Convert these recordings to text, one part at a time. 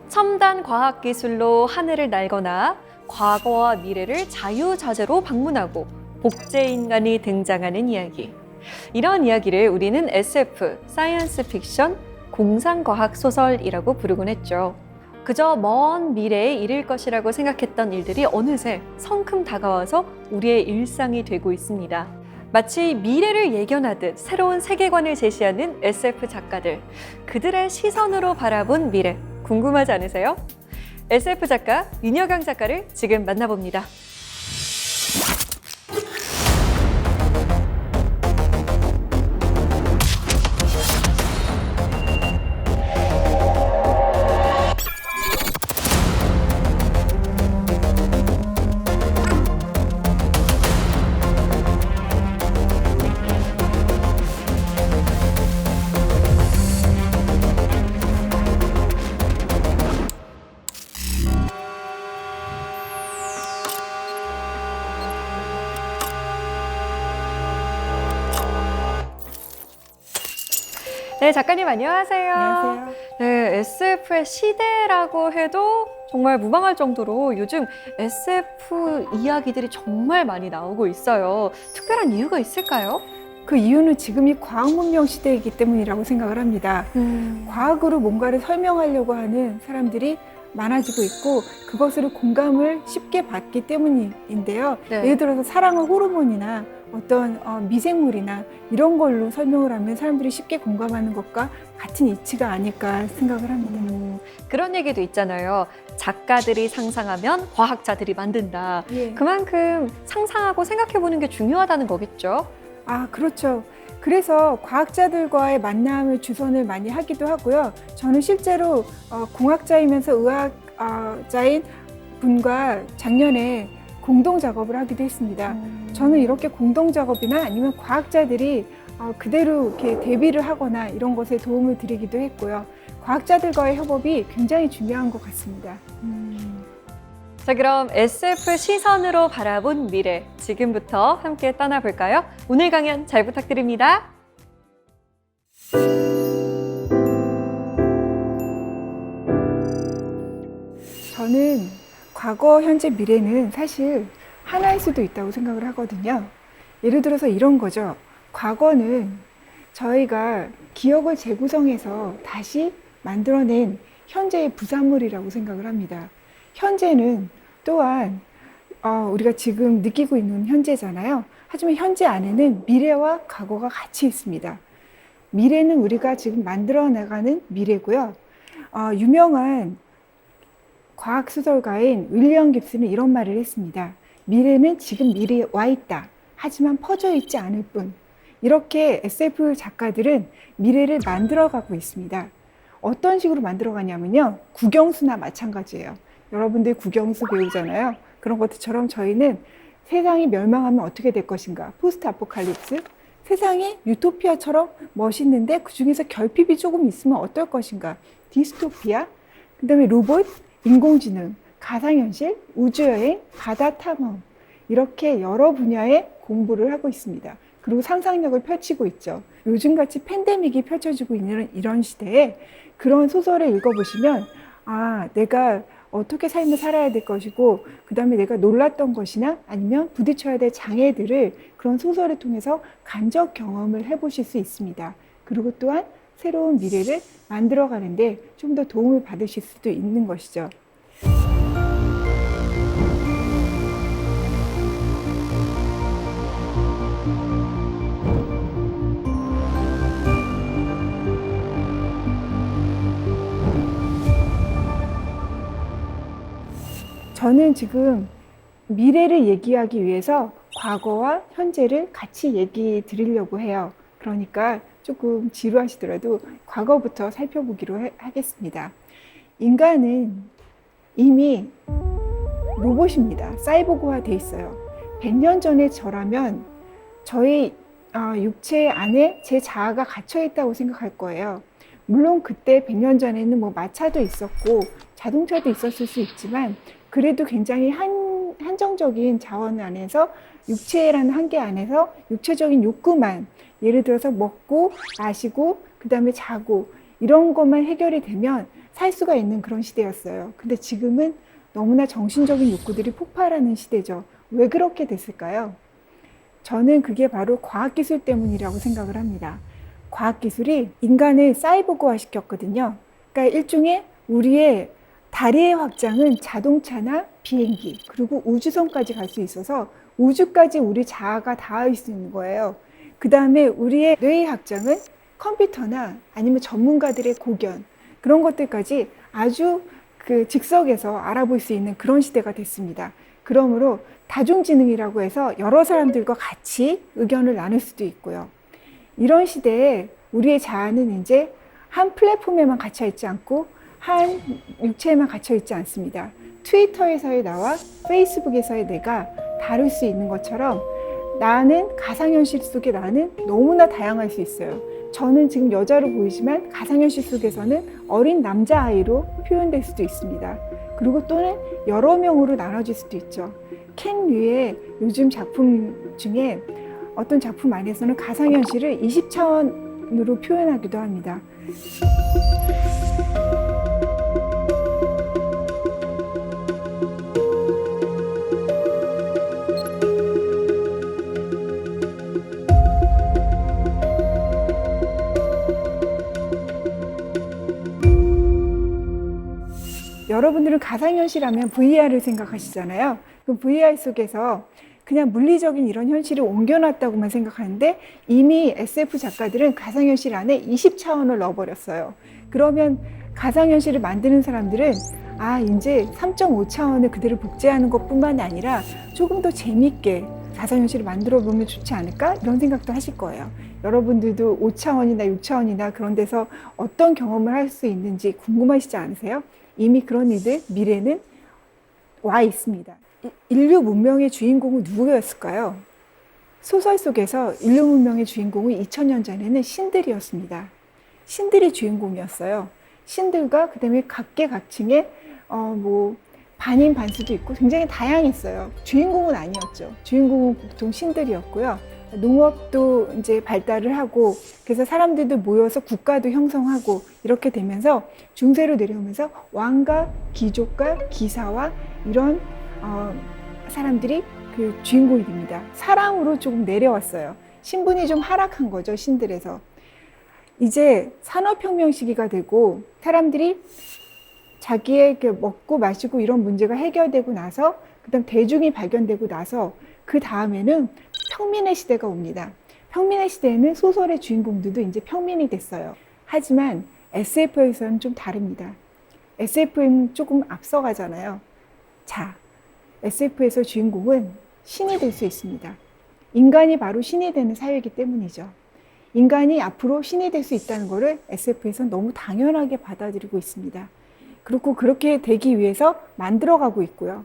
첨단 과학기술로 하늘을 날거나 과거와 미래를 자유자재로 방문하고 복제인간이 등장하는 이야기. 이런 이야기를 우리는 SF, 사이언스 픽션, 공상과학 소설이라고 부르곤 했죠. 그저 먼 미래에 이를 것이라고 생각했던 일들이 어느새 성큼 다가와서 우리의 일상이 되고 있습니다. 마치 미래를 예견하듯 새로운 세계관을 제시하는 SF 작가들, 그들의 시선으로 바라본 미래, 궁금하지 않으세요? SF 작가 윤여강 작가를 지금 만나봅니다. 네, 작가님 안녕하세요. 안녕하세요. 네, SF의 시대라고 해도 정말 무방할 정도로 요즘 SF 이야기들이 정말 많이 나오고 있어요. 특별한 이유가 있을까요? 그 이유는 지금이 과학문명 시대이기 때문이라고 생각을 합니다. 과학으로 뭔가를 설명하려고 하는 사람들이 많아지고 있고 그것으로 공감을 쉽게 받기 때문인데요. 네. 예를 들어서 사랑의 호르몬이나 어떤 미생물이나 이런 걸로 설명을 하면 사람들이 쉽게 공감하는 것과 같은 이치가 아닐까 생각을 합니다. 그런 얘기도 있잖아요. 작가들이 상상하면 과학자들이 만든다. 예. 그만큼 상상하고 생각해보는 게 중요하다는 거겠죠? 아, 그렇죠. 그래서 과학자들과의 만남을 주선을 많이 하기도 하고요. 저는 실제로 공학자이면서 의학자인 분과 작년에 공동 작업을 하기도 했습니다. 저는 이렇게 공동 작업이나 아니면 과학자들이 그대로 이렇게 대비를 하거나 이런 것에 도움을 드리기도 했고요. 과학자들과의 협업이 굉장히 중요한 것 같습니다. 자, 그럼 SF 시선으로 바라본 미래, 지금부터 함께 떠나볼까요? 오늘 강연 잘 부탁드립니다. 저는 과거, 현재, 미래는 사실 하나일 수도 있다고 생각을 하거든요. 예를 들어서 이런 거죠. 과거는 저희가 기억을 재구성해서 다시 만들어낸 현재의 부산물이라고 생각을 합니다. 현재는 또한 우리가 지금 느끼고 있는 현재잖아요. 하지만 현재 안에는 미래와 과거가 같이 있습니다. 미래는 우리가 지금 만들어 나가는 미래고요. 유명한 과학소설가인 윌리엄 깁슨은 이런 말을 했습니다. 미래는 지금 미래에 와 있다. 하지만 퍼져 있지 않을 뿐. 이렇게 SF 작가들은 미래를 만들어가고 있습니다. 어떤 식으로 만들어가냐면요. 국영수나 마찬가지예요. 여러분들 국영수 배우잖아요. 그런 것들처럼 저희는 세상이 멸망하면 어떻게 될 것인가. 포스트 아포칼립스. 세상이 유토피아처럼 멋있는데 그중에서 결핍이 조금 있으면 어떨 것인가. 디스토피아. 그 다음에 로봇, 인공지능, 가상현실, 우주여행, 바다 탐험. 이렇게 여러 분야의 공부를 하고 있습니다. 그리고 상상력을 펼치고 있죠. 요즘같이 팬데믹이 펼쳐지고 있는 이런 시대에 그런 소설을 읽어보시면 내가 어떻게 삶을 살아야 될 것이고 그 다음에 내가 놀랐던 것이나 아니면 부딪혀야 될 장애들을 그런 소설을 통해서 간접 경험을 해보실 수 있습니다. 그리고 또한 새로운 미래를 만들어가는데 좀 더 도움을 받으실 수도 있는 것이죠. 저는 지금 미래를 얘기하기 위해서 과거와 현재를 같이 얘기 드리려고 해요. 그러니까 조금 지루하시더라도 과거부터 살펴보기로 하겠습니다. 인간은 이미 로봇입니다. 사이보그화 돼 있어요. 100년 전에 저라면 저의 육체 안에 제 자아가 갇혀 있다고 생각할 거예요. 물론 그때 100년 전에는 뭐 마차도 있었고 자동차도 있었을 수 있지만 그래도 굉장히 한정적인 자원 안에서 육체라는 한계 안에서 육체적인 욕구만 예를 들어서 먹고 마시고 그다음에 자고 이런 것만 해결이 되면 살 수가 있는 그런 시대였어요. 근데 지금은 너무나 정신적인 욕구들이 폭발하는 시대죠. 왜 그렇게 됐을까요? 저는 그게 바로 과학기술 때문이라고 생각을 합니다. 과학기술이 인간을 사이보그화 시켰거든요. 그러니까 일종의 우리의 다리의 확장은 자동차나 비행기 그리고 우주선까지 갈 수 있어서 우주까지 우리 자아가 닿을 수 있는 거예요. 그 다음에 우리의 뇌의 확장은 컴퓨터나 아니면 전문가들의 고견 그런 것들까지 아주 그 즉석에서 알아볼 수 있는 그런 시대가 됐습니다. 그러므로 다중지능이라고 해서 여러 사람들과 같이 의견을 나눌 수도 있고요. 이런 시대에 우리의 자아는 이제 한 플랫폼에만 갇혀 있지 않고 한 육체에만 갇혀 있지 않습니다. 트위터에서의 나와 페이스북에서의 내가 다를 수 있는 것처럼 나는 가상현실 속의 나는 너무나 다양할 수 있어요. 저는 지금 여자로 보이지만 가상현실 속에서는 어린 남자아이로 표현될 수도 있습니다. 그리고 또는 여러 명으로 나눠질 수도 있죠. 켄 류의 요즘 작품 중에 어떤 작품 안에서는 가상현실을 20차원으로 표현하기도 합니다. 여러분들은 가상현실 하면 VR을 생각하시잖아요. 그럼 VR 속에서 그냥 물리적인 이런 현실을 옮겨놨다고만 생각하는데 이미 SF 작가들은 가상현실 안에 20차원을 넣어버렸어요. 그러면 가상현실을 만드는 사람들은 이제 3.5차원을 그대로 복제하는 것뿐만 아니라 조금 더 재밌게 가상현실을 만들어 보면 좋지 않을까? 이런 생각도 하실 거예요. 여러분들도 5차원이나 6차원이나 그런 데서 어떤 경험을 할 수 있는지 궁금하시지 않으세요? 이미 그런 일들, 미래는 와 있습니다. 인류 문명의 주인공은 누구였을까요? 소설 속에서 인류 문명의 주인공은 2000년 전에는 신들이었습니다. 신들이 주인공이었어요. 신들과 그다음에 각계각층의 반인 반수도 있고 굉장히 다양했어요. 주인공은 아니었죠. 주인공은 보통 신들이었고요. 농업도 이제 발달을 하고 그래서 사람들도 모여서 국가도 형성하고 이렇게 되면서 중세로 내려오면서 왕과 귀족과 기사와 이런 사람들이 그 주인공이 됩니다. 사람으로 조금 내려왔어요. 신분이 좀 하락한 거죠. 신들에서. 이제 산업혁명 시기가 되고 사람들이 자기의 먹고 마시고 이런 문제가 해결되고 나서 그다음 대중이 발견되고 나서 그 다음에는 평민의 시대가 옵니다. 평민의 시대에는 소설의 주인공들도 이제 평민이 됐어요. 하지만 SF에서는 좀 다릅니다. SF는 조금 앞서가잖아요. 자, SF에서 주인공은 신이 될 수 있습니다. 인간이 바로 신이 되는 사회이기 때문이죠. 인간이 앞으로 신이 될 수 있다는 것을 SF에서는 너무 당연하게 받아들이고 있습니다. 그리고 그렇게 되기 위해서 만들어가고 있고요.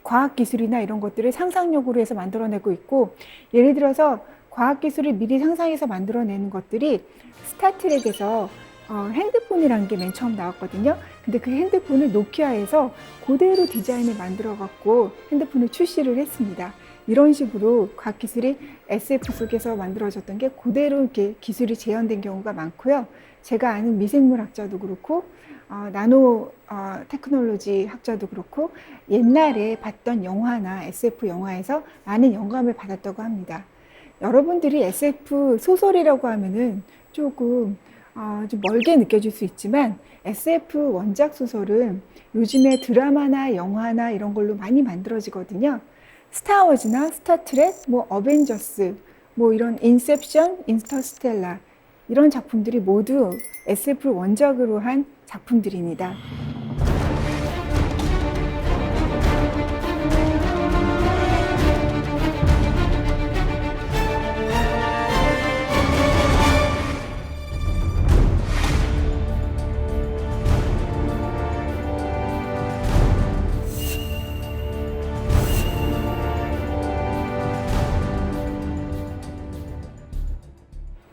과학기술이나 이런 것들을 상상력으로 해서 만들어내고 있고 예를 들어서 과학기술을 미리 상상해서 만들어내는 것들이 스타트랙에서 핸드폰이라는 게 맨 처음 나왔거든요. 근데 그 핸드폰을 노키아에서 그대로 디자인을 만들어 갖고 핸드폰을 출시를 했습니다. 이런 식으로 과학기술이 SF 속에서 만들어졌던 게 그대로 이렇게 기술이 재현된 경우가 많고요. 제가 아는 미생물학자도 그렇고 나노 테크놀로지 학자도 그렇고 옛날에 봤던 영화나 SF 영화에서 많은 영감을 받았다고 합니다. 여러분들이 SF 소설이라고 하면은 조금 좀 멀게 느껴질 수 있지만 SF 원작 소설은 요즘에 드라마나 영화나 이런 걸로 많이 만들어지거든요. 스타워즈나 스타트랙, 어벤져스, 이런 인셉션, 인터스텔라 이런 작품들이 모두 SF를 원작으로 한 작품들입니다.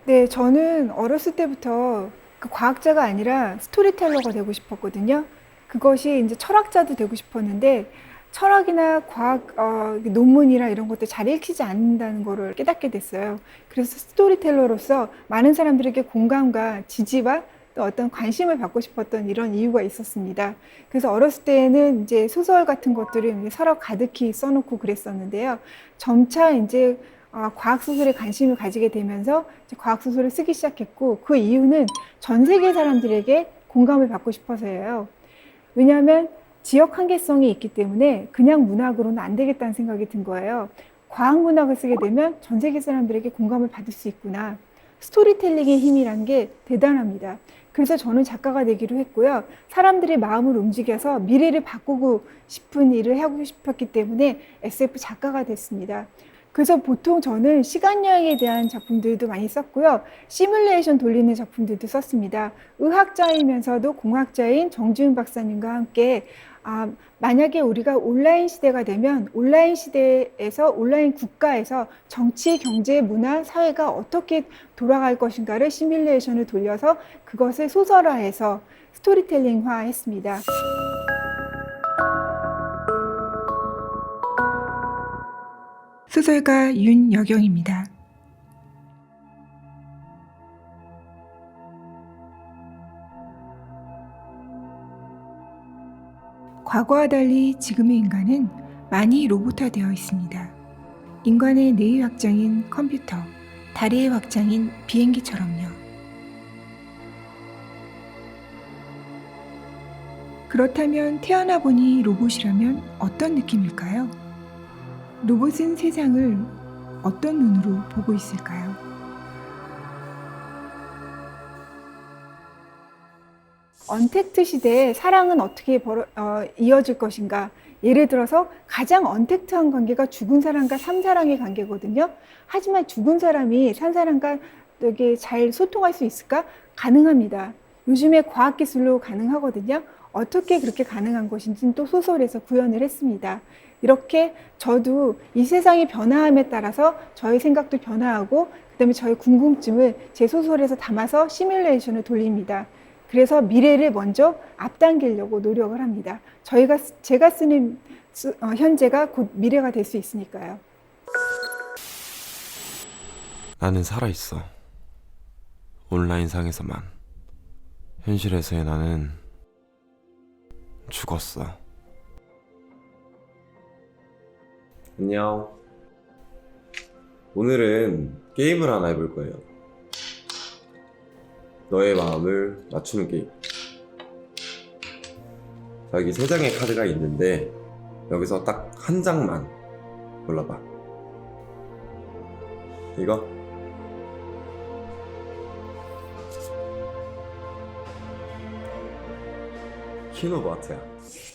네, 저는 어렸을 때부터 그 과학자가 아니라 스토리텔러가 되고 싶었거든요. 그것이 이제 철학자도 되고 싶었는데 철학이나 과학 논문이나 이런 것도 잘 읽히지 않는다는 거를 깨닫게 됐어요. 그래서 스토리텔러로서 많은 사람들에게 공감과 지지와 또 어떤 관심을 받고 싶었던 이런 이유가 있었습니다. 그래서 어렸을 때는 이제 소설 같은 것들을 서랍 가득히 써놓고 그랬었는데요. 점차 이제 과학 소설에 관심을 가지게 되면서 이제 과학 소설을 쓰기 시작했고, 그 이유는 전 세계 사람들에게 공감을 받고 싶어서예요. 왜냐하면 지역 한계성이 있기 때문에 그냥 문학으로는 안 되겠다는 생각이 든 거예요. 과학 문학을 쓰게 되면 전 세계 사람들에게 공감을 받을 수 있구나. 스토리텔링의 힘이란 게 대단합니다. 그래서 저는 작가가 되기로 했고요. 사람들의 마음을 움직여서 미래를 바꾸고 싶은 일을 하고 싶었기 때문에 SF 작가가 됐습니다. 그래서 보통 저는 시간여행에 대한 작품들도 많이 썼고요. 시뮬레이션 돌리는 작품들도 썼습니다. 의학자이면서도 공학자인 정지훈 박사님과 함께 만약에 우리가 온라인 시대가 되면 온라인 시대에서 온라인 국가에서 정치, 경제, 문화, 사회가 어떻게 돌아갈 것인가를 시뮬레이션을 돌려서 그것을 소설화해서 스토리텔링화 했습니다. 소설가 윤여경입니다. 과거와 달리 지금의 인간은 많이 로봇화되어 있습니다. 인간의 뇌의 확장인 컴퓨터, 다리의 확장인 비행기처럼요. 그렇다면 태어나 보니 로봇이라면 어떤 느낌일까요? 로봇은 세상을 어떤 눈으로 보고 있을까요? 언택트 시대에 사랑은 어떻게 이어질 것인가? 예를 들어서 가장 언택트한 관계가 죽은 사람과 산 사람의 관계거든요. 하지만 죽은 사람이 산 사람과 되게 잘 소통할 수 있을까? 가능합니다. 요즘에 과학기술로 가능하거든요. 어떻게 그렇게 가능한 것인지는 또 소설에서 구현을 했습니다. 이렇게 저도 이 세상의 변화함에 따라서 저의 생각도 변화하고 그다음에 저의 궁금증을 제 소설에서 담아서 시뮬레이션을 돌립니다. 그래서 미래를 먼저 앞당기려고 노력을 합니다. 제가 쓰는 현재가 곧 미래가 될 수 있으니까요. 나는 살아있어. 온라인상에서만. 현실에서의 나는 죽었어. 안녕. 오늘은 게임을 하나 해볼 거예요. 너의 마음을 맞추는 게임. 자, 여기 3장의 카드가 있는데 여기서 딱 한 장만 골라봐. 이거? 키노바트야.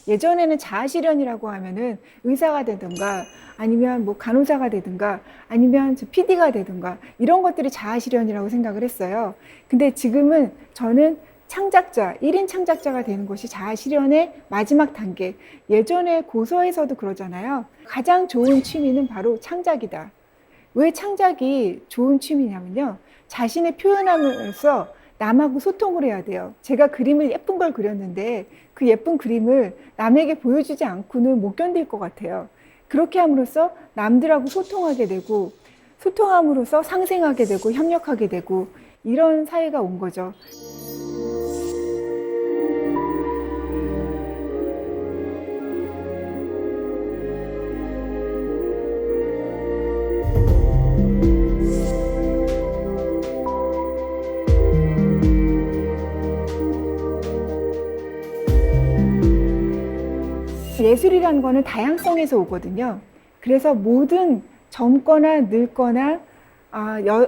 예전에는 자아실현이라고 하면은 의사가 되든가 아니면 뭐 간호사가 되든가 아니면 PD가 되든가 이런 것들이 자아실현이라고 생각을 했어요. 근데 지금은 저는 창작자, 1인 창작자가 되는 것이 자아실현의 마지막 단계. 예전에 고서에서도 그러잖아요. 가장 좋은 취미는 바로 창작이다. 왜 창작이 좋은 취미냐면요. 자신의 표현함으로써 남하고 소통을 해야 돼요. 제가 그림을 예쁜 걸 그렸는데 그 예쁜 그림을 남에게 보여주지 않고는 못 견딜 것 같아요. 그렇게 함으로써 남들하고 소통하게 되고 소통함으로써 상생하게 되고 협력하게 되고 이런 사회가 온 거죠. 예술이라는 거는 다양성에서 오거든요. 그래서 모든 젊거나 늙거나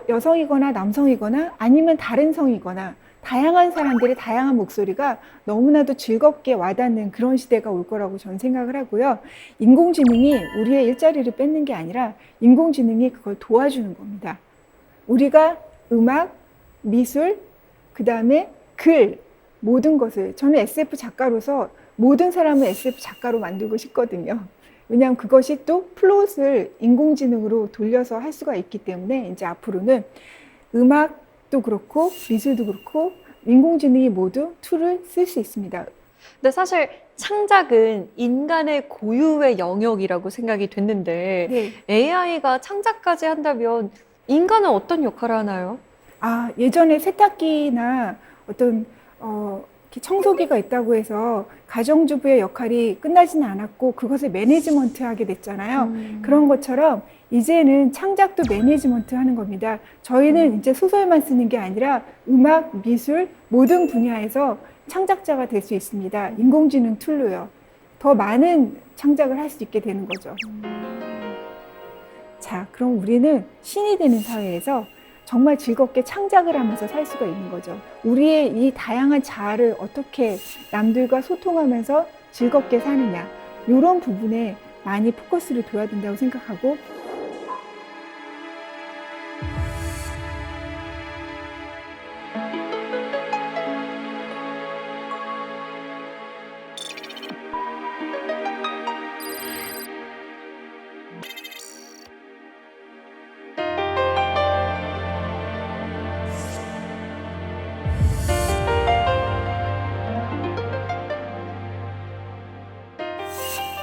여성이거나 남성이거나 아니면 다른 성이거나 다양한 사람들의 다양한 목소리가 너무나도 즐겁게 와닿는 그런 시대가 올 거라고 저는 생각을 하고요. 인공지능이 우리의 일자리를 뺏는 게 아니라 인공지능이 그걸 도와주는 겁니다. 우리가 음악, 미술, 그 다음에 글, 모든 것을 저는 SF 작가로서 모든 사람을 SF 작가로 만들고 싶거든요. 왜냐하면 그것이 또 플롯을 인공지능으로 돌려서 할 수가 있기 때문에 이제 앞으로는 음악도 그렇고 미술도 그렇고 인공지능이 모두 툴을 쓸 수 있습니다. 근데 사실 창작은 인간의 고유의 영역이라고 생각이 됐는데 네. AI가 창작까지 한다면 인간은 어떤 역할을 하나요? 예전에 세탁기나 어떤 이렇게 청소기가 있다고 해서 가정주부의 역할이 끝나지는 않았고 그것을 매니지먼트 하게 됐잖아요. 그런 것처럼 이제는 창작도 매니지먼트 하는 겁니다. 저희는 이제 소설만 쓰는 게 아니라 음악, 미술 모든 분야에서 창작자가 될 수 있습니다. 인공지능 툴로요. 더 많은 창작을 할 수 있게 되는 거죠. 자, 그럼 우리는 신이 되는 사회에서 정말 즐겁게 창작을 하면서 살 수가 있는 거죠. 우리의 이 다양한 자아를 어떻게 남들과 소통하면서 즐겁게 사느냐, 이런 부분에 많이 포커스를 둬야 된다고 생각하고,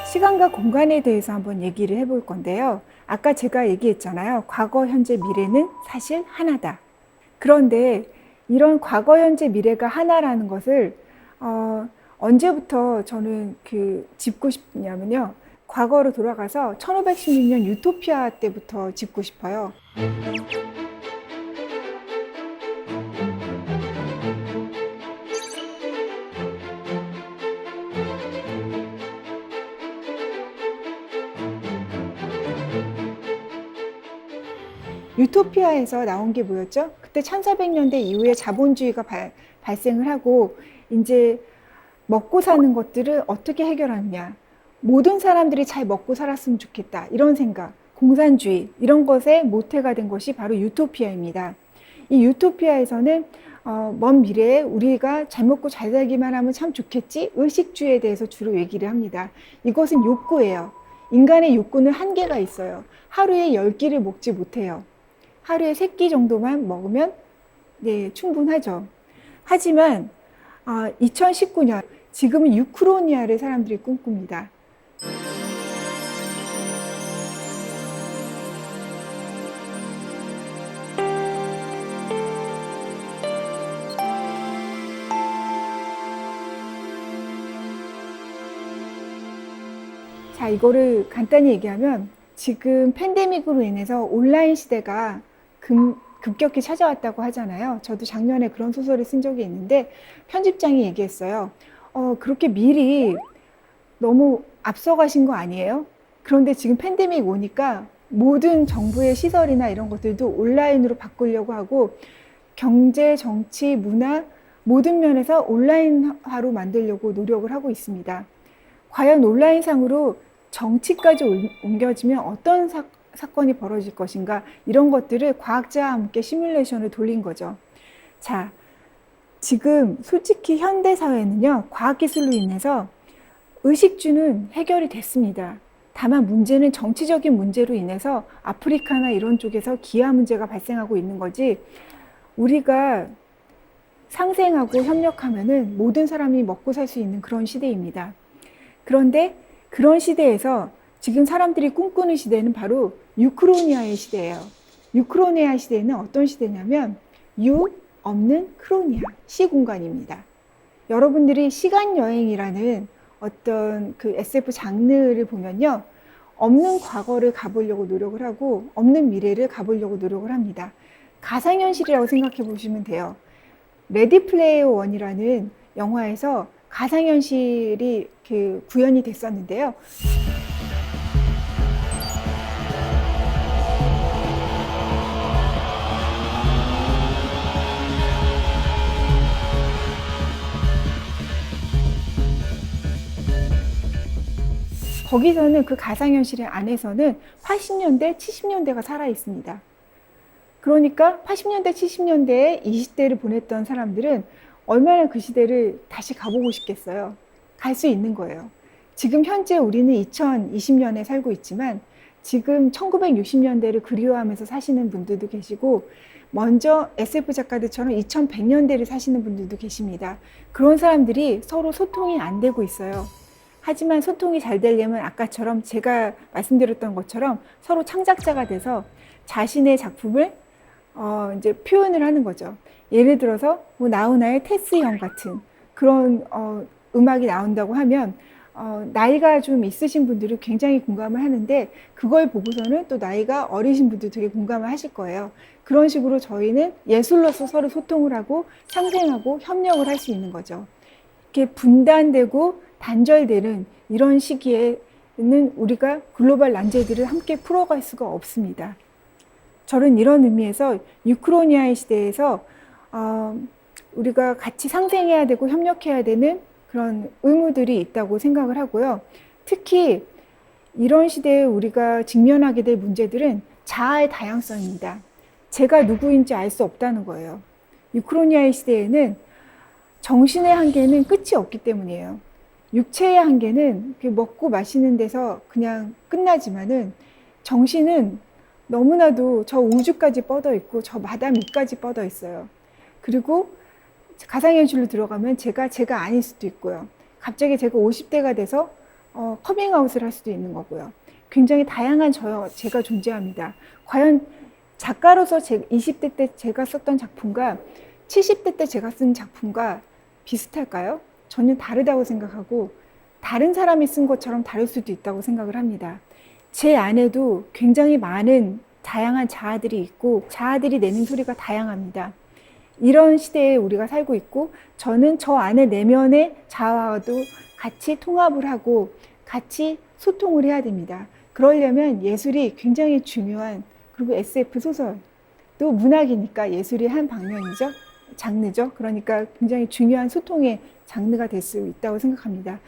시간과 공간에 대해서 한번 얘기를 해볼 건데요. 아까 제가 얘기했잖아요. 과거, 현재, 미래는 사실 하나다. 그런데 이런 과거, 현재, 미래가 하나라는 것을 언제부터 저는 짚고 싶냐면요. 과거로 돌아가서 1516년 유토피아 때부터 짚고 싶어요. 유토피아에서 나온 게 뭐였죠? 그때 1400년대 이후에 자본주의가 발생을 하고 이제 먹고 사는 것들을 어떻게 해결하느냐. 모든 사람들이 잘 먹고 살았으면 좋겠다. 이런 생각, 공산주의 이런 것에 모태가 된 것이 바로 유토피아입니다. 이 유토피아에서는 먼 미래에 우리가 잘 먹고 잘 살기만 하면 참 좋겠지? 의식주의에 대해서 주로 얘기를 합니다. 이것은 욕구예요. 인간의 욕구는 한계가 있어요. 하루에 10끼를 먹지 못해요. 하루에 3끼 정도만 먹으면 충분하죠. 하지만 2019년 지금은 유크로니아를 사람들이 꿈꿉니다. 자, 이거를 간단히 얘기하면 지금 팬데믹으로 인해서 온라인 시대가 급격히 찾아왔다고 하잖아요. 저도 작년에 그런 소설을 쓴 적이 있는데 편집장이 얘기했어요. 그렇게 미리 너무 앞서가신 거 아니에요? 그런데 지금 팬데믹 오니까 모든 정부의 시설이나 이런 것들도 온라인으로 바꾸려고 하고 경제, 정치, 문화 모든 면에서 온라인화로 만들려고 노력을 하고 있습니다. 과연 온라인상으로 정치까지 옮겨지면 어떤 사건이 벌어질 것인가 이런 것들을 과학자와 함께 시뮬레이션을 돌린 거죠. 자, 지금 솔직히 현대사회는요 과학기술로 인해서 의식주는 해결이 됐습니다. 다만 문제는 정치적인 문제로 인해서 아프리카나 이런 쪽에서 기아 문제가 발생하고 있는 거지 우리가 상생하고 협력하면은 모든 사람이 먹고 살 수 있는 그런 시대입니다. 그런데 그런 시대에서 지금 사람들이 꿈꾸는 시대는 바로 유크로니아의 시대예요. 유크로니아 시대는 어떤 시대냐면 유 없는 크로니아, 시공간입니다. 여러분들이 시간여행이라는 어떤 SF 장르를 보면요. 없는 과거를 가보려고 노력을 하고 없는 미래를 가보려고 노력을 합니다. 가상현실이라고 생각해 보시면 돼요. 레디 플레이어 원이라는 영화에서 가상현실이 구현이 됐었는데요. 거기서는 그 가상현실 안에서는 80년대, 70년대가 살아 있습니다. 그러니까 80년대, 70년대에 20대를 보냈던 사람들은 얼마나 그 시대를 다시 가보고 싶겠어요. 갈 수 있는 거예요. 지금 현재 우리는 2020년에 살고 있지만 지금 1960년대를 그리워하면서 사시는 분들도 계시고 먼저 SF 작가들처럼 2100년대를 사시는 분들도 계십니다. 그런 사람들이 서로 소통이 안 되고 있어요. 하지만 소통이 잘 되려면 아까처럼 제가 말씀드렸던 것처럼 서로 창작자가 돼서 자신의 작품을 이제 표현을 하는 거죠. 예를 들어서 뭐 나훈아의 테스 형 같은 그런 음악이 나온다고 하면 나이가 좀 있으신 분들은 굉장히 공감을 하는데 그걸 보고서는 또 나이가 어리신 분들 되게 공감을 하실 거예요. 그런 식으로 저희는 예술로서 서로 소통을 하고 상생하고 협력을 할 수 있는 거죠. 이렇게 분단되고 단절되는 이런 시기에는 우리가 글로벌 난제들을 함께 풀어갈 수가 없습니다. 저는 이런 의미에서 유크로니아의 시대에서 우리가 같이 상생해야 되고 협력해야 되는 그런 의무들이 있다고 생각을 하고요. 특히 이런 시대에 우리가 직면하게 될 문제들은 자아의 다양성입니다. 제가 누구인지 알 수 없다는 거예요. 유크로니아의 시대에는 정신의 한계는 끝이 없기 때문이에요. 육체의 한계는 먹고 마시는 데서 그냥 끝나지만은 정신은 너무나도 저 우주까지 뻗어 있고 저 바다 밑까지 뻗어 있어요. 그리고 가상현실로 들어가면 제가 아닐 수도 있고요. 갑자기 제가 50대가 돼서 커밍아웃을 할 수도 있는 거고요. 굉장히 다양한 제가 존재합니다. 과연 작가로서 20대 때 제가 썼던 작품과 70대 때 제가 쓴 작품과 비슷할까요? 전혀 다르다고 생각하고 다른 사람이 쓴 것처럼 다를 수도 있다고 생각을 합니다. 제 안에도 굉장히 많은 다양한 자아들이 있고 자아들이 내는 소리가 다양합니다. 이런 시대에 우리가 살고 있고 저는 저 안에 내면의 자아와도 같이 통합을 하고 같이 소통을 해야 됩니다. 그러려면 예술이 굉장히 중요한 그리고 SF 소설 또 문학이니까 예술이 한 방면이죠. 장르죠. 그러니까 굉장히 중요한 소통의 장르가 될 수 있다고 생각합니다.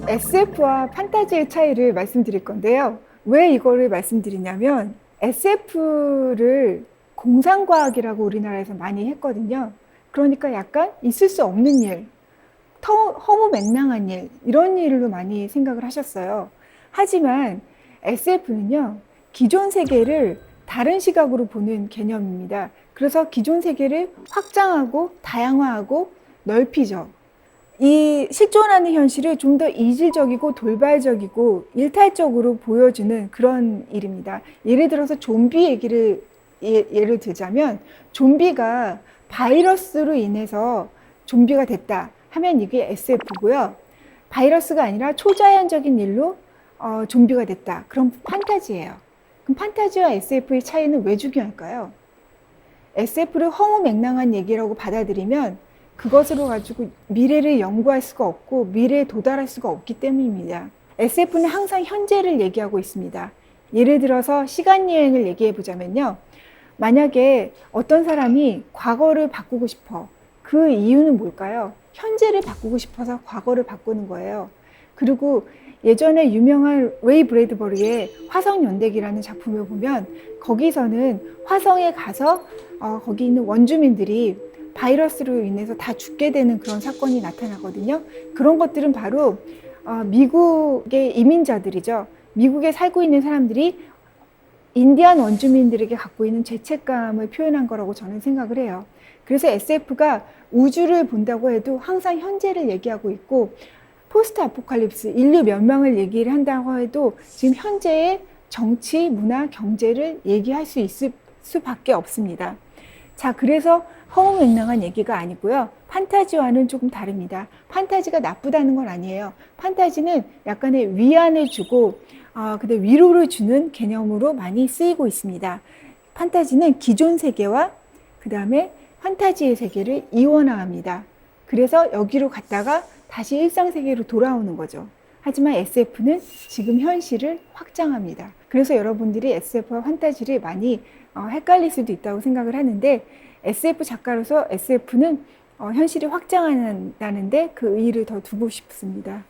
SF와 판타지의 차이를 말씀드릴 건데요. 왜 이거를 말씀드리냐면 SF를 공상과학이라고 우리나라에서 많이 했거든요. 그러니까 약간 있을 수 없는 일, 허무맹랑한 일, 이런 일로 많이 생각을 하셨어요. 하지만 SF는요, 기존 세계를 다른 시각으로 보는 개념입니다. 그래서 기존 세계를 확장하고 다양화하고 넓히죠. 이 실존하는 현실을 좀 더 이질적이고 돌발적이고 일탈적으로 보여주는 그런 일입니다. 예를 들어서 좀비 얘기를 예를 들자면 좀비가 바이러스로 인해서 좀비가 됐다 하면 이게 SF고요. 바이러스가 아니라 초자연적인 일로 좀비가 됐다. 그럼 판타지예요. 그럼 판타지와 SF의 차이는 왜 중요할까요? SF를 허무맹랑한 얘기라고 받아들이면 그것으로 가지고 미래를 연구할 수가 없고 미래에 도달할 수가 없기 때문입니다. SF는 항상 현재를 얘기하고 있습니다. 예를 들어서 시간여행을 얘기해 보자면요. 만약에 어떤 사람이 과거를 바꾸고 싶어. 그 이유는 뭘까요? 현재를 바꾸고 싶어서 과거를 바꾸는 거예요. 그리고 예전에 유명한 레이 브래드버리의 화성연대기라는 작품을 보면 거기서는 화성에 가서 거기 있는 원주민들이 바이러스로 인해서 다 죽게 되는 그런 사건이 나타나거든요. 그런 것들은 바로 미국의 이민자들이죠. 미국에 살고 있는 사람들이 인디안 원주민들에게 갖고 있는 죄책감을 표현한 거라고 저는 생각을 해요. 그래서 SF가 우주를 본다고 해도 항상 현재를 얘기하고 있고 포스트 아포칼립스, 인류 멸망을 얘기를 한다고 해도 지금 현재의 정치, 문화, 경제를 얘기할 수 있을 수밖에 없습니다. 자, 그래서 허무맹랑한 얘기가 아니고요. 판타지와는 조금 다릅니다. 판타지가 나쁘다는 건 아니에요. 판타지는 약간의 위안을 주고 근데 위로를 주는 개념으로 많이 쓰이고 있습니다. 판타지는 기존 세계와 그 다음에 판타지의 세계를 이원화합니다. 그래서 여기로 갔다가 다시 일상 세계로 돌아오는 거죠. 하지만 SF는 지금 현실을 확장합니다. 그래서 여러분들이 SF와 판타지를 많이 헷갈릴 수도 있다고 생각을 하는데 SF 작가로서 SF는 현실이 확장한다는데 그 의의를 더 두고 싶습니다.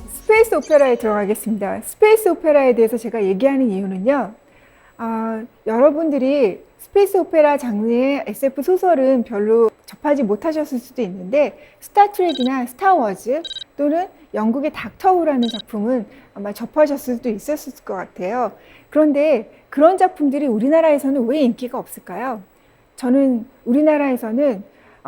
스페이스 오페라에 들어가겠습니다. 스페이스 오페라에 대해서 제가 얘기하는 이유는요. 여러분들이 스페이스 오페라 장르의 SF 소설은 별로 접하지 못하셨을 수도 있는데 스타트rek이나 스타워즈 또는 영국의 닥터우라는 작품은 아마 접하셨을 수도 있었을 것 같아요. 그런데 그런 작품들이 우리나라에서는 왜 인기가 없을까요? 저는 우리나라에서는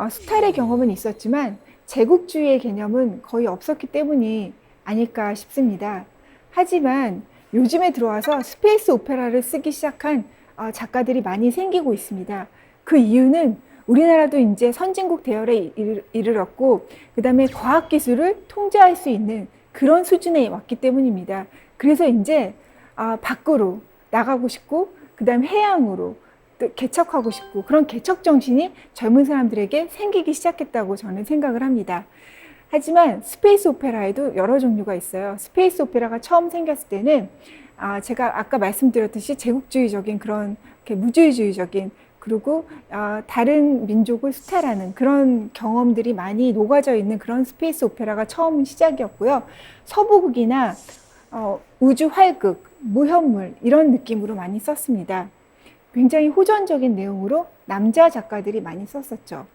수탈의 경험은 있었지만 제국주의의 개념은 거의 없었기 때문이 아닐까 싶습니다. 하지만 요즘에 들어와서 스페이스 오페라를 쓰기 시작한 작가들이 많이 생기고 있습니다. 그 이유는 우리나라도 이제 선진국 대열에 이르렀고 그 다음에 과학기술을 통제할 수 있는 그런 수준에 왔기 때문입니다. 그래서 이제 밖으로 나가고 싶고 그 다음에 해양으로 또 개척하고 싶고 그런 개척 정신이 젊은 사람들에게 생기기 시작했다고 저는 생각을 합니다. 하지만 스페이스 오페라에도 여러 종류가 있어요. 스페이스 오페라가 처음 생겼을 때는 제가 아까 말씀드렸듯이 제국주의적인 그런 무주의주의적인 그리고 다른 민족을 수탈하는 그런 경험들이 많이 녹아져 있는 그런 스페이스 오페라가 처음 시작이었고요. 서부극이나 우주 활극, 무현물 이런 느낌으로 많이 썼습니다. 굉장히 호전적인 내용으로 남자 작가들이 많이 썼었죠.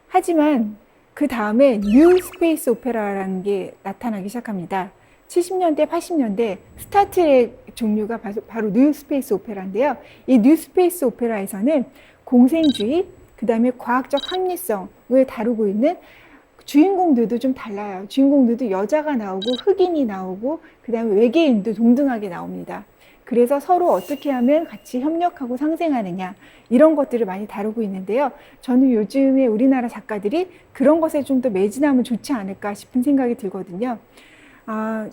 하지만 그 다음에 뉴 스페이스 오페라라는 게 나타나기 시작합니다. 70년대, 80년대 스타트렉 종류가 바로 뉴 스페이스 오페라인데요. 이 뉴 스페이스 오페라에서는 공생주의, 그 다음에 과학적 합리성을 다루고 있는 주인공들도 좀 달라요. 주인공들도 여자가 나오고 흑인이 나오고 그 다음에 외계인도 동등하게 나옵니다. 그래서 서로 어떻게 하면 같이 협력하고 상생하느냐 이런 것들을 많이 다루고 있는데요. 저는 요즘에 우리나라 작가들이 그런 것에 좀 더 매진하면 좋지 않을까 싶은 생각이 들거든요.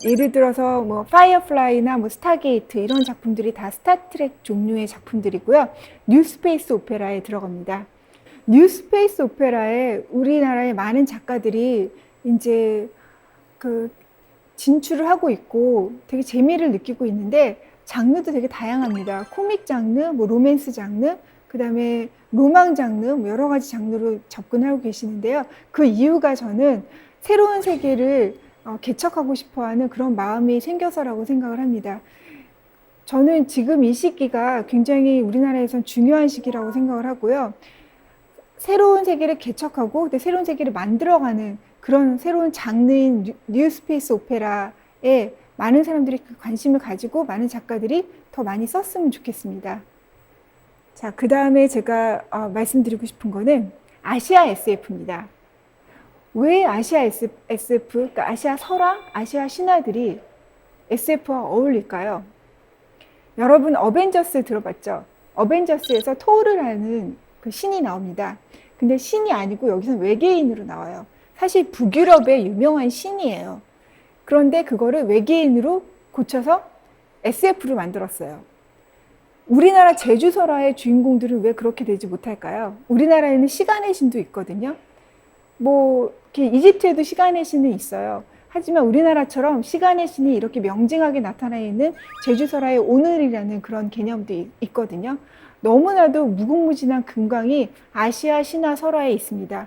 예를 들어서 뭐 파이어플라이나 뭐 스타게이트 이런 작품들이 다 스타트렉 종류의 작품들이고요. 뉴 스페이스 오페라에 들어갑니다. 뉴 스페이스 오페라에 우리나라의 많은 작가들이 이제 진출을 하고 있고 되게 재미를 느끼고 있는데 장르도 되게 다양합니다. 코믹 장르, 뭐 로맨스 장르, 그 다음에 로망 장르, 뭐 여러 가지 장르로 접근하고 계시는데요. 그 이유가 저는 새로운 세계를 개척하고 싶어하는 그런 마음이 생겨서라고 생각을 합니다. 저는 지금 이 시기가 굉장히 우리나라에선 중요한 시기라고 생각을 하고요. 새로운 세계를 개척하고 새로운 세계를 만들어가는 그런 새로운 장르인 뉴 스페이스 오페라에 많은 사람들이 관심을 가지고 많은 작가들이 더 많이 썼으면 좋겠습니다. 자, 그 다음에 제가 말씀드리고 싶은 거는 아시아 SF입니다. 왜 아시아 SF, 그러니까 아시아 설화, 아시아 신화들이 SF와 어울릴까요? 여러분 어벤져스 들어봤죠? 어벤져스에서 토르를 하는 그 신이 나옵니다. 근데 신이 아니고 여기서는 외계인으로 나와요. 사실 북유럽의 유명한 신이에요. 그런데 그거를 외계인으로 고쳐서 SF로 만들었어요. 우리나라 제주설화의 주인공들은 왜 그렇게 되지 못할까요? 우리나라에는 시간의 신도 있거든요. 뭐 이집트에도 시간의 신은 있어요. 하지만 우리나라처럼 시간의 신이 이렇게 명징하게 나타나 있는 제주설화의 오늘이라는 그런 개념도 있거든요. 너무나도 무궁무진한 금광이 아시아 신화 설화에 있습니다.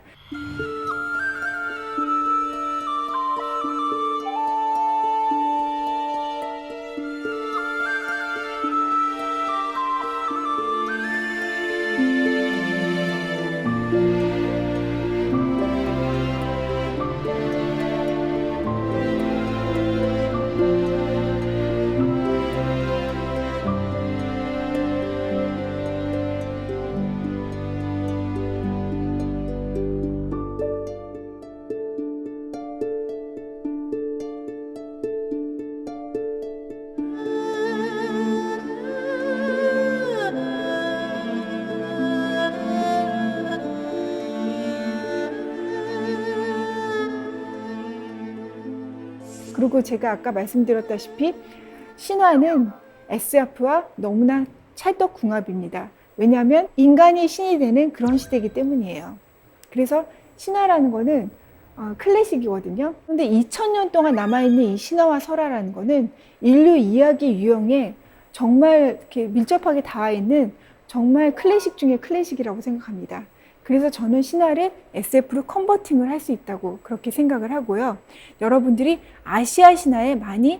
그리고 제가 아까 말씀드렸다시피 신화는 SF와 너무나 찰떡궁합입니다. 왜냐하면 인간이 신이 되는 그런 시대이기 때문이에요. 그래서 신화라는 거는 클래식이거든요. 근데 2000년 동안 남아있는 이 신화와 설화라는 거는 인류 이야기 유형에 정말 이렇게 밀접하게 닿아 있는 정말 클래식 중에 클래식이라고 생각합니다. 그래서 저는 신화를 SF로 컨버팅을 할 수 있다고 그렇게 생각을 하고요. 여러분들이 아시아 신화에 많이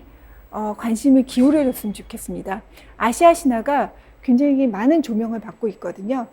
관심을 기울여 줬으면 좋겠습니다. 아시아 신화가 굉장히 많은 조명을 받고 있거든요.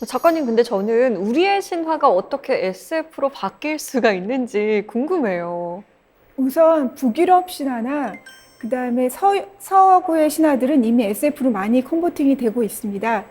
작가님, 근데 저는 우리의 신화가 어떻게 SF로 바뀔 수가 있는지 궁금해요. 우선 북유럽 신화나 그 다음에 서구의 신화들은 이미 SF로 많이 컨버팅이 되고 있습니다.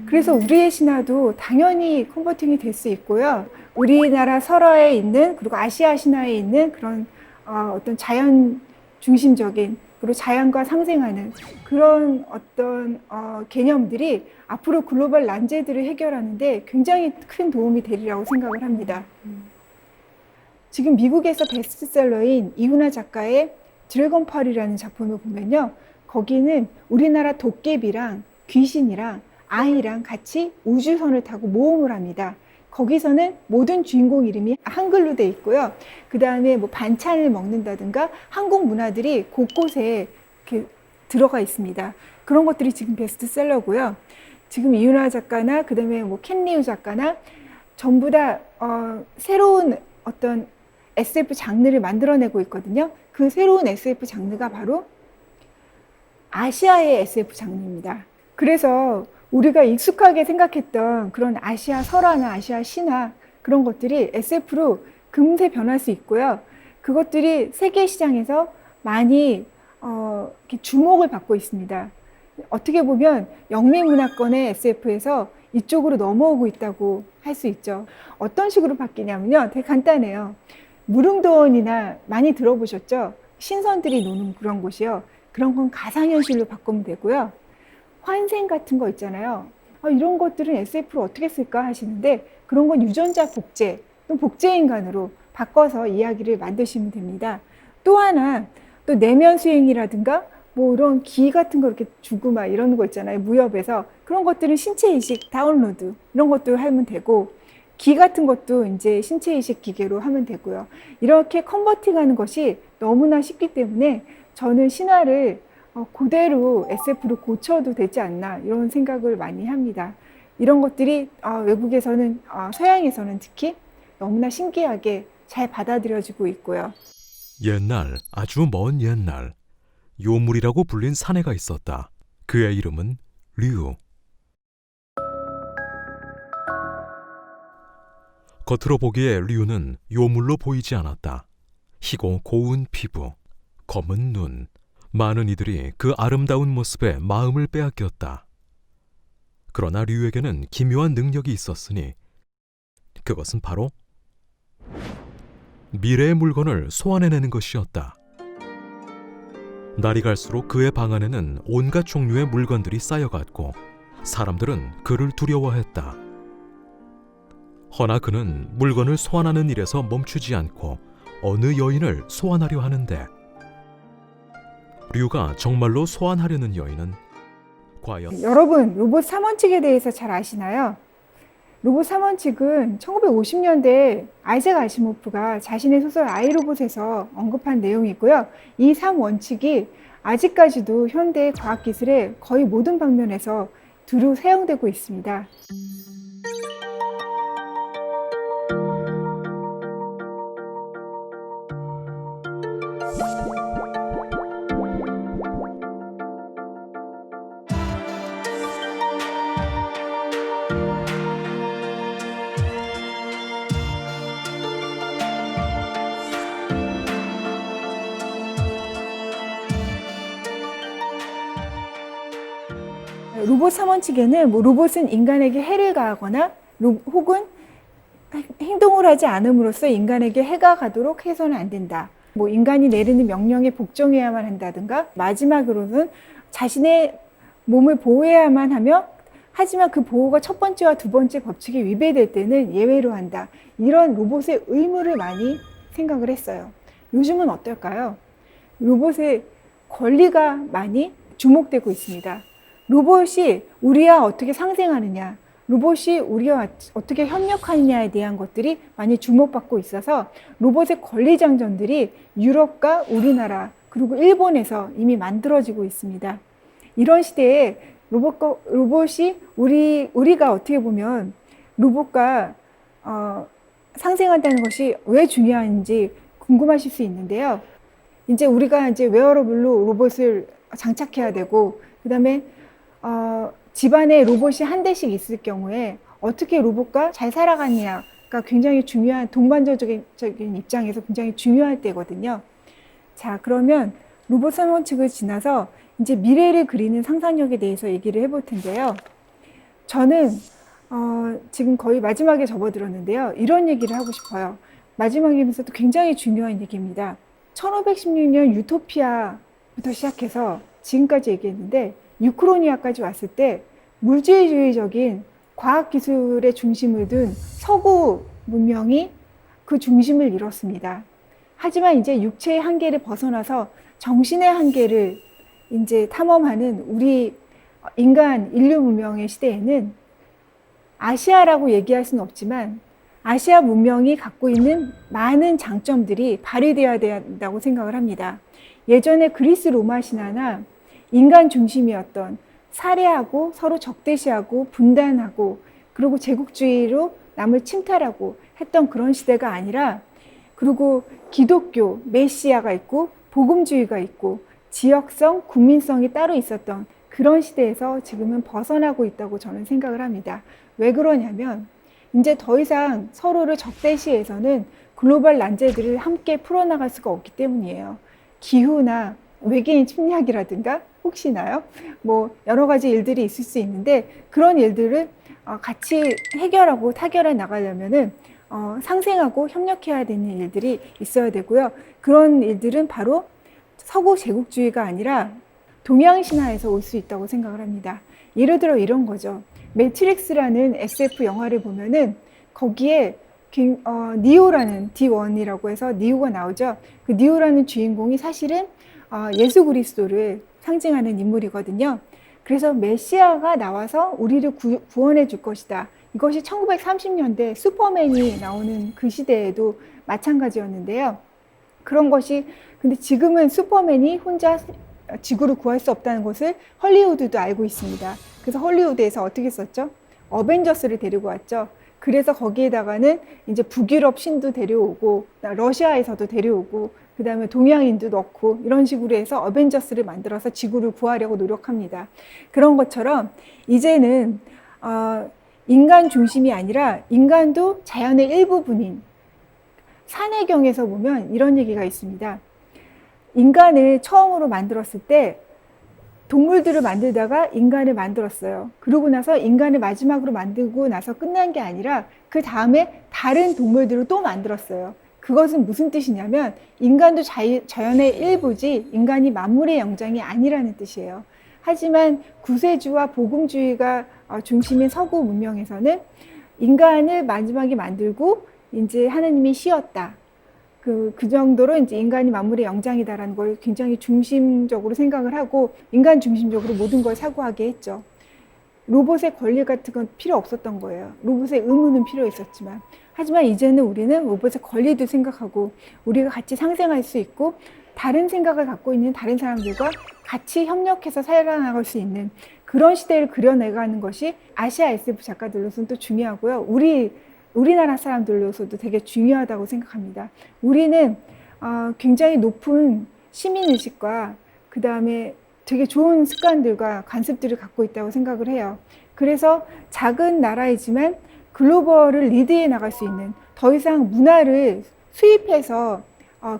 그래서 우리의 신화도 당연히 컨버팅이 될 수 있고요. 우리나라 설화에 있는, 그리고 아시아 신화에 있는 그런 어떤 자연 중심적인, 그리고 자연과 상생하는 그런 어떤 개념들이 앞으로 글로벌 난제들을 해결하는데 굉장히 큰 도움이 되리라고 생각을 합니다. 지금 미국에서 베스트셀러인 이훈아 작가의 드래곤펄이라는 작품을 보면요, 거기는 우리나라 도깨비랑 귀신이랑 아이랑 같이 우주선을 타고 모험을 합니다. 거기서는 모든 주인공 이름이 한글로 돼 있고요. 그 다음에 뭐 반찬을 먹는다든가 한국 문화들이 곳곳에 이렇게 들어가 있습니다. 그런 것들이 지금 베스트셀러고요. 지금 이윤아 작가나 그 다음에 뭐 켄리우 작가나 전부 다 새로운 어떤 SF 장르를 만들어내고 있거든요. 그 새로운 SF 장르가 바로 아시아의 SF 장르입니다. 그래서 우리가 익숙하게 생각했던 그런 아시아 설화나 아시아 신화, 그런 것들이 SF로 금세 변할 수 있고요. 그것들이 세계 시장에서 많이 이렇게 주목을 받고 있습니다. 어떻게 보면 영미문화권의 SF에서 이쪽으로 넘어오고 있다고 할 수 있죠. 어떤 식으로 바뀌냐면요, 되게 간단해요. 무릉도원이나 많이 들어보셨죠? 신선들이 노는 그런 곳이요. 그런 건 가상현실로 바꾸면 되고요. 환생 같은 거 있잖아요. 이런 것들은 SF로 어떻게 쓸까 하시는데, 그런 건 유전자 복제, 또 복제인간으로 바꿔서 이야기를 만드시면 됩니다. 또 하나, 또 내면 수행이라든가 뭐 이런 기 같은 거 이렇게 주고 막 이런 거 있잖아요. 무협에서. 그런 것들은 신체이식 다운로드 이런 것도 하면 되고, 기 같은 것도 이제 신체이식 기계로 하면 되고요. 이렇게 컨버팅하는 것이 너무나 쉽기 때문에 저는 신화를 그대로 SF로 고쳐도 되지 않나 이런 생각을 많이 합니다. 이런 것들이 외국에서는 서양에서는 특히 너무나 신기하게 잘 받아들여지고 있고요. 옛날, 아주 먼 옛날, 요물이라고 불린 사내가 있었다. 그의 이름은 류. 겉으로 보기에 류는 요물로 보이지 않았다. 희고 고운 피부, 검은 눈, 많은 이들이 그 아름다운 모습에 마음을 빼앗겼다. 그러나 류에게는 기묘한 능력이 있었으니 그것은 바로 미래의 물건을 소환해내는 것이었다. 날이 갈수록 그의 방 안에는 온갖 종류의 물건들이 쌓여갔고 사람들은 그를 두려워했다. 허나 그는 물건을 소환하는 일에서 멈추지 않고 어느 여인을 소환하려 하는데, 류가 정말로 소환하려는 여인은 과연 여러분, 로봇 3원칙에 대해서 잘 아시나요? 로봇 3원칙은 1950년대 아이작 아시모프가 자신의 소설 아이로봇에서 언급한 내용이고요. 이 3원칙이 아직까지도 현대 과학기술의 거의 모든 방면에서 두루 사용되고 있습니다. 로봇 3원칙에는 로봇은 인간에게 해를 가하거나 혹은 행동을 하지 않음으로써 인간에게 해가 가도록 해서는 안 된다. 뭐 인간이 내리는 명령에 복종해야만 한다든가, 마지막으로는 자신의 몸을 보호해야만 하며, 하지만 그 보호가 첫 번째와 두 번째 법칙에 위배될 때는 예외로 한다. 이런 로봇의 의무를 많이 생각을 했어요. 요즘은 어떨까요? 로봇의 권리가 많이 주목되고 있습니다. 로봇이 우리와 어떻게 상생하느냐, 로봇이 우리와 어떻게 협력하느냐에 대한 것들이 많이 주목받고 있어서 로봇의 권리 장전들이 유럽과 우리나라 그리고 일본에서 이미 만들어지고 있습니다. 이런 시대에 로봇이 우리가 어떻게 보면 로봇과 상생한다는 것이 왜 중요한지 궁금하실 수 있는데요. 이제 우리가 이제 웨어러블로 로봇을 장착해야 되고, 그다음에 집안에 로봇이 한 대씩 있을 경우에 어떻게 로봇과 잘 살아가느냐가 굉장히 중요한, 동반자적인 입장에서 굉장히 중요할 때거든요. 자, 그러면 로봇 선원측을 지나서 이제 미래를 그리는 상상력에 대해서 얘기를 해볼 텐데요. 저는 지금 거의 마지막에 접어들었는데요. 이런 얘기를 하고 싶어요. 마지막이면서도 굉장히 중요한 얘기입니다. 1516년 유토피아부터 시작해서 지금까지 얘기했는데, 유크로니아까지 왔을 때 물질주의적인 과학기술의 중심을 둔 서구 문명이 그 중심을 이뤘습니다. 하지만 이제 육체의 한계를 벗어나서 정신의 한계를 이제 탐험하는 우리 인류 문명의 시대에는 아시아라고 얘기할 수는 없지만 아시아 문명이 갖고 있는 많은 장점들이 발휘되어야 된다고 생각을 합니다. 예전에 그리스 로마 신화나 인간 중심이었던, 살해하고 서로 적대시하고 분단하고 그리고 제국주의로 남을 침탈하고 했던 그런 시대가 아니라, 그리고 기독교, 메시아가 있고 복음주의가 있고 지역성, 국민성이 따로 있었던 그런 시대에서 지금은 벗어나고 있다고 저는 생각을 합니다. 왜 그러냐면 이제 더 이상 서로를 적대시해서는 글로벌 난제들을 함께 풀어나갈 수가 없기 때문이에요. 기후나 외계인 침략이라든가 혹시나요? 뭐 여러 가지 일들이 있을 수 있는데, 그런 일들을 같이 해결하고 타결해 나가려면은 상생하고 협력해야 되는 일들이 있어야 되고요. 그런 일들은 바로 서구 제국주의가 아니라 동양 신화에서 올 수 있다고 생각을 합니다. 예를 들어 이런 거죠. 매트릭스라는 SF 영화를 보면은 거기에 니오라는 D1이라고 해서 니오가 나오죠. 그 니오라는 주인공이 사실은 예수 그리스도를 상징하는 인물이거든요. 그래서 메시아가 나와서 우리를 구원해 줄 것이다. 이것이 1930년대 슈퍼맨이 나오는 그 시대에도 마찬가지였는데요. 그런 것이, 근데 지금은 슈퍼맨이 혼자 지구를 구할 수 없다는 것을 헐리우드도 알고 있습니다. 그래서 헐리우드에서 어떻게 썼죠? 어벤져스를 데리고 왔죠. 그래서 거기에다가는 이제 북유럽 신도 데려오고 러시아에서도 데려오고 그 다음에 동양인도 넣고 이런 식으로 해서 어벤져스를 만들어서 지구를 구하려고 노력합니다. 그런 것처럼 이제는 인간 중심이 아니라 인간도 자연의 일부분인, 산해경에서 보면 이런 얘기가 있습니다. 인간을 처음으로 만들었을 때 동물들을 만들다가 인간을 만들었어요. 그러고 나서 인간을 마지막으로 만들고 나서 끝난 게 아니라 그 다음에 다른 동물들을 또 만들었어요. 그것은 무슨 뜻이냐면 인간도 자연의 일부지 인간이 만물의 영장이 아니라는 뜻이에요. 하지만 구세주와 복음주의가 중심인 서구 문명에서는 인간을 마지막에 만들고 이제 하나님이 쉬었다. 그 정도로 이제 인간이 만물의 영장이다라는 걸 굉장히 중심적으로 생각을 하고 인간 중심적으로 모든 걸 사고하게 했죠. 로봇의 권리 같은 건 필요 없었던 거예요. 로봇의 의무는 필요 있었지만. 하지만 이제는 우리는 로봇의 권리도 생각하고 우리가 같이 상생할 수 있고 다른 생각을 갖고 있는 다른 사람들과 같이 협력해서 살아나갈 수 있는 그런 시대를 그려내가는 것이 아시아 SF 작가들로서는 또 중요하고요. 우리나라 사람들로서도 되게 중요하다고 생각합니다. 우리는 굉장히 높은 시민의식과 그 다음에 되게 좋은 습관들과 관습들을 갖고 있다고 생각을 해요. 그래서 작은 나라이지만 글로벌을 리드해 나갈 수 있는, 더 이상 문화를 수입해서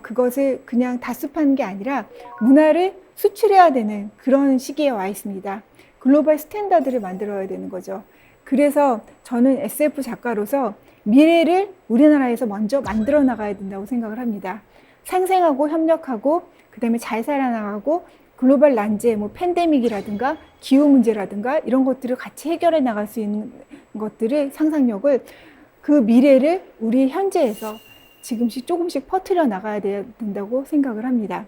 그것을 그냥 다습하는 게 아니라 문화를 수출해야 되는 그런 시기에 와 있습니다. 글로벌 스탠다드를 만들어야 되는 거죠. 그래서 저는 SF 작가로서 미래를 우리나라에서 먼저 만들어 나가야 된다고 생각을 합니다. 상생하고 협력하고 그다음에 잘 살아나가고 글로벌 난제, 뭐 팬데믹이라든가 기후 문제라든가 이런 것들을 같이 해결해 나갈 수 있는 것들을 상상력을 그 미래를 우리 현재에서 지금씩 조금씩 퍼뜨려 나가야 된다고 생각을 합니다.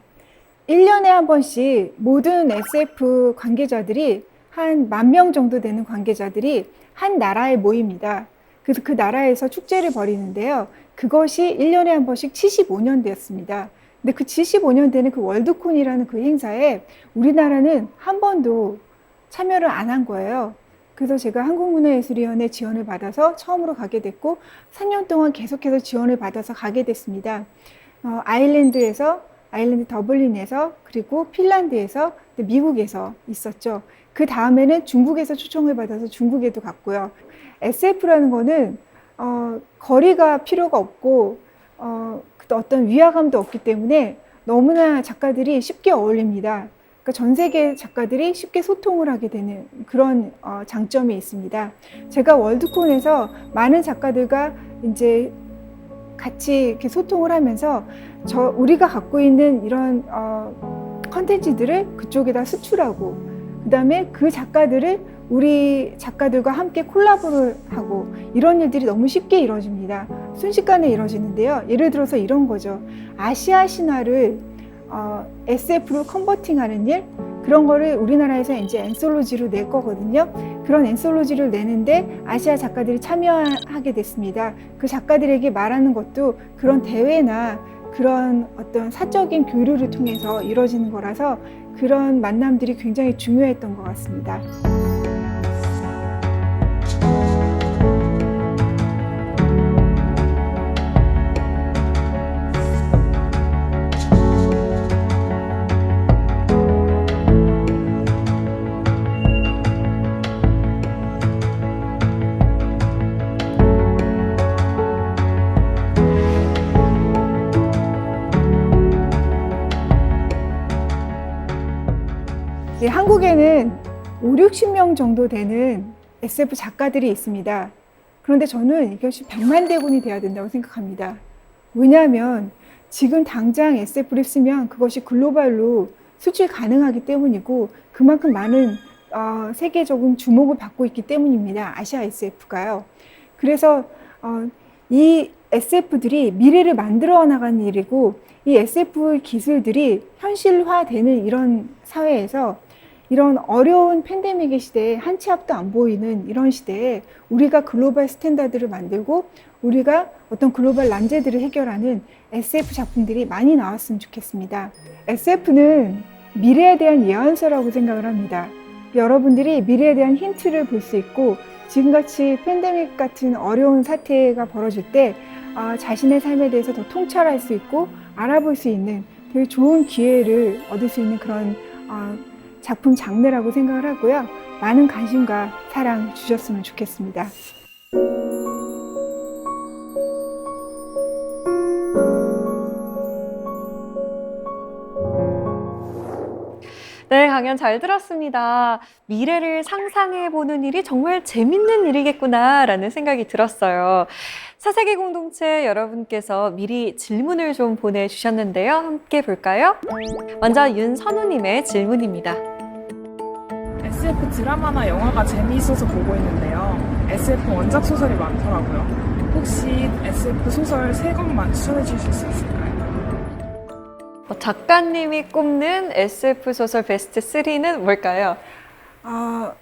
1년에 한 번씩 모든 SF 관계자들이 한 10,000명 정도 되는 관계자들이 한 나라에 모입니다. 그래서 그 나라에서 축제를 벌이는데요. 그것이 1년에 한 번씩 75년 되었습니다. 근데 그 75년 되는 그 월드콘이라는 그 행사에 우리나라는 한 번도 참여를 안 한 거예요. 그래서 제가 한국문화예술위원회 지원을 받아서 처음으로 가게 됐고 3년 동안 계속해서 지원을 받아서 가게 됐습니다. 아일랜드 더블린에서 그리고 핀란드에서 미국에서 있었죠. 그 다음에는 중국에서 초청을 받아서 중국에도 갔고요. SF라는 거는 거리가 필요가 없고 어떤 위화감도 없기 때문에 너무나 작가들이 쉽게 어울립니다. 그러니까 전 세계 작가들이 쉽게 소통을 하게 되는 그런 장점이 있습니다. 제가 월드콘에서 많은 작가들과 이제 같이 이렇게 소통을 하면서 우리가 갖고 있는 이런 컨텐츠들을 그쪽에다 수출하고 그다음에 그 작가들을 우리 작가들과 함께 콜라보를 하고 이런 일들이 너무 쉽게 이루어집니다. 순식간에 이루어지는데요. 예를 들어서 이런 거죠. 아시아 신화를 SF로 컨버팅하는 일, 그런 거를 우리나라에서 이제 앤솔로지로 낼 거거든요. 그런 앤솔로지를 내는데 아시아 작가들이 참여하게 됐습니다. 그 작가들에게 말하는 것도 그런 대회나 그런 어떤 사적인 교류를 통해서 이루어지는 거라서 그런 만남들이 굉장히 중요했던 것 같습니다. 네, 한국에는 50-60명 정도 되는 SF 작가들이 있습니다. 그런데 저는 이것이 100만 대군이 돼야 된다고 생각합니다. 왜냐하면 지금 당장 SF를 쓰면 그것이 글로벌로 수출 가능하기 때문이고 그만큼 많은 세계적인 주목을 받고 있기 때문입니다. 아시아 SF가요. 그래서 이 SF들이 미래를 만들어 나가는 일이고 이 SF 기술들이 현실화되는 이런 사회에서 이런 어려운 팬데믹의 시대에 한 치 앞도 안 보이는 이런 시대에 우리가 글로벌 스탠다드를 만들고 우리가 어떤 글로벌 난제들을 해결하는 SF 작품들이 많이 나왔으면 좋겠습니다. SF는 미래에 대한 예언서라고 생각을 합니다. 여러분들이 미래에 대한 힌트를 볼 수 있고 지금같이 팬데믹 같은 어려운 사태가 벌어질 때 자신의 삶에 대해서 더 통찰할 수 있고 알아볼 수 있는 되게 좋은 기회를 얻을 수 있는 그런 작품 장르라고 생각을 하고요. 많은 관심과 사랑 주셨으면 좋겠습니다. 네, 강연 잘 들었습니다. 미래를 상상해보는 일이 정말 재밌는 일이겠구나라는 생각이 들었어요. 사세계 공동체 여러분께서 미리 질문을 좀 보내주셨는데요. 함께 볼까요? 먼저 윤선우님의 질문입니다. SF 드라마나 영화가 재미있어서 보고 있는데요. SF 원작 소설이 많더라고요. 혹시 SF 소설 3권만 추천해 주실 수 있을까요? 작가님이 꼽는 SF 소설 베스트 3는 뭘까요?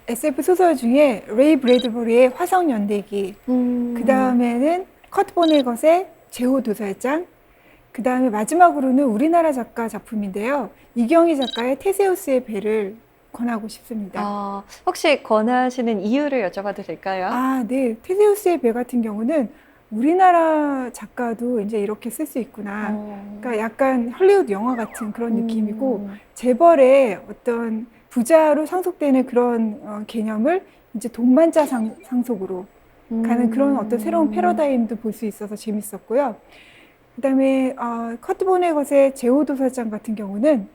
SF 소설 중에 레이 브래드버리의 화성연대기, 그 다음에는 커트 보네것의 제호도살장, 그 다음에 마지막으로는 우리나라 작가 작품인데요. 이경희 작가의 테세우스의 배를 권하고 싶습니다. 혹시 권하시는 이유를 여쭤봐도 될까요? 네. 테세우스의 배 같은 경우는 우리나라 작가도 이제 이렇게 쓸 수 있구나. 그러니까 약간 헐리우드 영화 같은 그런 느낌이고 재벌의 어떤 부자로 상속되는 그런 개념을 이제 동반자 상속으로 가는 그런 어떤 새로운 패러다임도 볼 수 있어서 재밌었고요. 그다음에 커트 보네것의 제호도살장 같은 경우는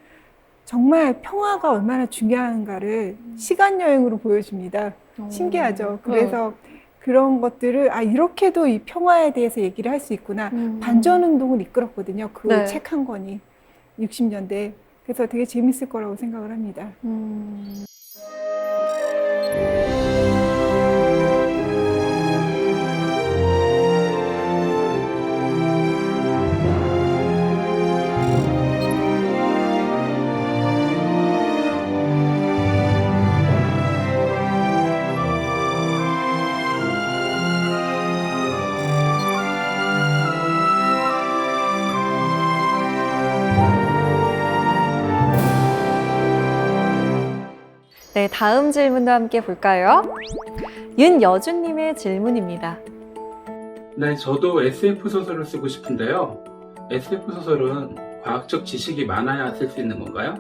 정말 평화가 얼마나 중요한가를 시간 여행으로 보여줍니다. 신기하죠. 그래서 그런 것들을 이렇게도 이 평화에 대해서 얘기를 할 수 있구나. 반전운동을 이끌었거든요. 그 네. 책 한 권이 60년대. 그래서 되게 재밌을 거라고 생각을 합니다. 네, 다음 질문도 함께 볼까요? 윤여준님의 질문입니다. 네, 저도 SF 소설을 쓰고 싶은데요. SF 소설은 과학적 지식이 많아야 쓸 수 있는 건가요?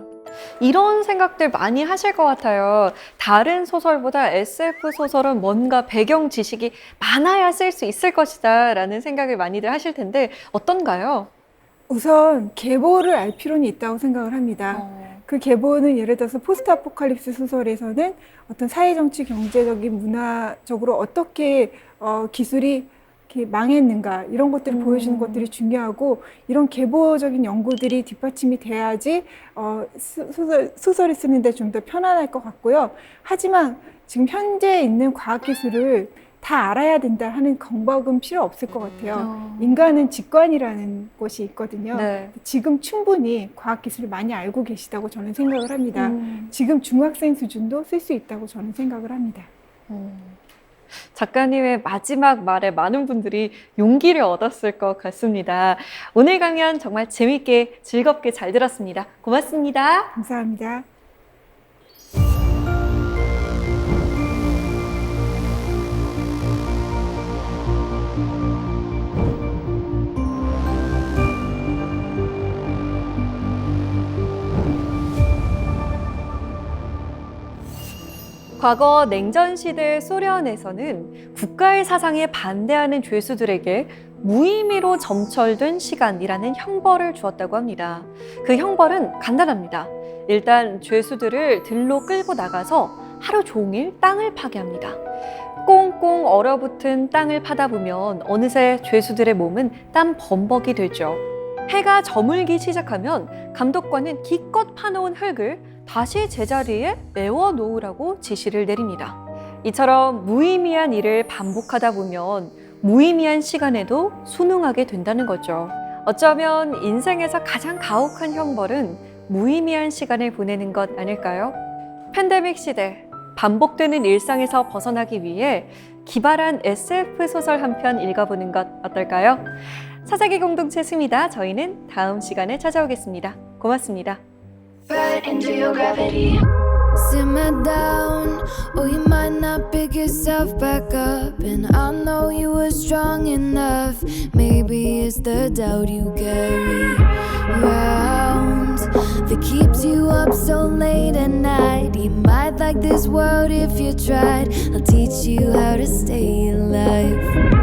이런 생각들 많이 하실 것 같아요. 다른 소설보다 SF 소설은 뭔가 배경 지식이 많아야 쓸 수 있을 것이다 라는 생각을 많이들 하실 텐데 어떤가요? 우선 계보를 알 필요는 있다고 생각을 합니다. 그 계보는 예를 들어서 포스트 아포칼립스 소설에서는 어떤 사회, 정치, 경제적인, 문화적으로 어떻게 기술이 이렇게 망했는가 이런 것들을 보여주는 것들이 중요하고 이런 계보적인 연구들이 뒷받침이 돼야지 소설을 쓰는데 좀 더 편안할 것 같고요. 하지만 지금 현재 있는 과학기술을 다 알아야 된다 하는 강박은 필요 없을 것 같아요. 인간은 직관이라는 것이 있거든요. 네. 지금 충분히 과학기술을 많이 알고 계시다고 저는 생각을 합니다. 지금 중학생 수준도 쓸 수 있다고 저는 생각을 합니다. 작가님의 마지막 말에 많은 분들이 용기를 얻었을 것 같습니다. 오늘 강연 정말 재밌게 즐겁게 잘 들었습니다. 고맙습니다. 감사합니다. 과거 냉전시대 소련에서는 국가의 사상에 반대하는 죄수들에게 무의미로 점철된 시간이라는 형벌을 주었다고 합니다. 그 형벌은 간단합니다. 일단 죄수들을 들로 끌고 나가서 하루 종일 땅을 파게 합니다. 꽁꽁 얼어붙은 땅을 파다 보면 어느새 죄수들의 몸은 땀 범벅이 되죠. 해가 저물기 시작하면 감독관은 기껏 파놓은 흙을 다시 제자리에 메워 놓으라고 지시를 내립니다. 이처럼 무의미한 일을 반복하다 보면 무의미한 시간에도 순응하게 된다는 거죠. 어쩌면 인생에서 가장 가혹한 형벌은 무의미한 시간을 보내는 것 아닐까요? 팬데믹 시대, 반복되는 일상에서 벗어나기 위해 기발한 SF 소설 한 편 읽어보는 것 어떨까요? 사사기 공동체 스미다. 저희는 다음 시간에 찾아오겠습니다. 고맙습니다. Right into your gravity. Simmer down, or you might not pick yourself back up. And I know you were strong enough. Maybe it's the doubt you carry around that keeps you up so late at night. You might like this world if you tried. I'll teach you how to stay alive.